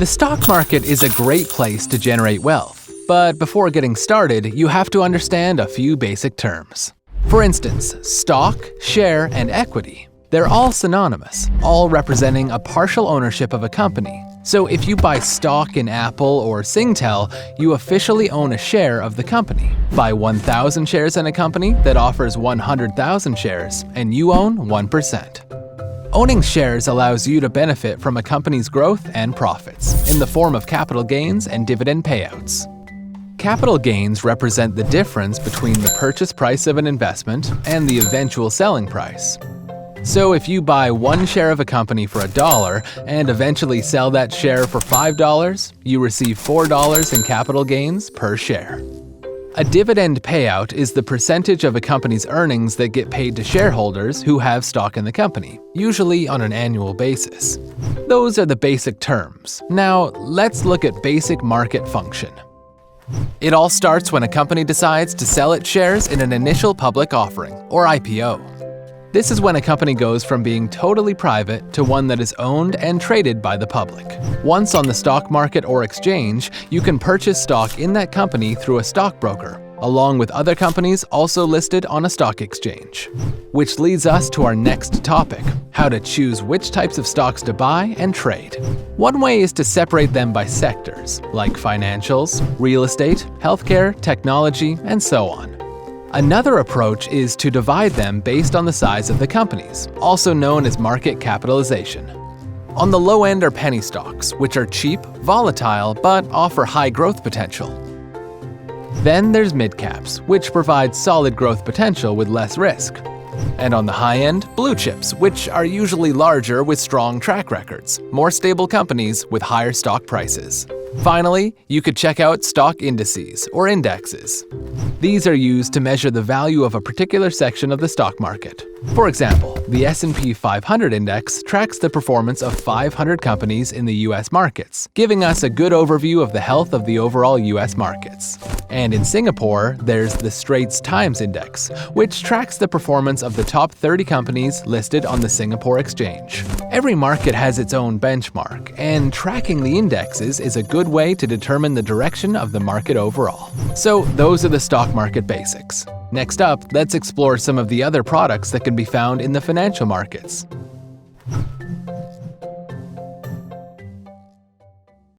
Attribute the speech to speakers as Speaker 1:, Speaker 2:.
Speaker 1: The stock market is a great place to generate wealth, but before getting started, you have to understand a few basic terms. For instance, stock, share, and equity. They're all synonymous, all representing a partial ownership of a company. So if you buy stock in Apple or Singtel, you officially own a share of the company. Buy 1,000 shares in a company that offers 100,000 shares, and you own 1%. Owning shares allows you to benefit from a company's growth and profits in the form of capital gains and dividend payouts. Capital gains represent the difference between the purchase price of an investment and the eventual selling price. So if you buy one share of a company for $1 and eventually sell that share for $5, you receive $4 in capital gains per share. A dividend payout is the percentage of a company's earnings that get paid to shareholders who have stock in the company, usually on an annual basis. Those are the basic terms. Now, let's look at basic market function. It all starts when a company decides to sell its shares in an initial public offering, or IPO. This is when a company goes from being totally private to one that is owned and traded by the public. Once on the stock market or exchange, you can purchase stock in that company through a stockbroker, along with other companies also listed on a stock exchange. Which leads us to our next topic, how to choose which types of stocks to buy and trade. One way is to separate them by sectors, like financials, real estate, healthcare, technology, and so on. Another approach is to divide them based on the size of the companies, also known as market capitalization. On the low end are penny stocks, which are cheap, volatile, but offer high growth potential. Then there's mid-caps, which provide solid growth potential with less risk. And on the high end, blue chips, which are usually larger with strong track records, more stable companies with higher stock prices. Finally, you could check out stock indices or indexes. These are used to measure the value of a particular section of the stock market. For example, the S&P 500 index tracks the performance of 500 companies in the US markets, giving us a good overview of the health of the overall US markets. And in Singapore, there's the Straits Times Index, which tracks the performance of the top 30 companies listed on the Singapore Exchange. Every market has its own benchmark, and tracking the indexes is a good way to determine the direction of the market overall. So those are the stock market basics. Next up, let's explore some of the other products that can be found in the financial markets.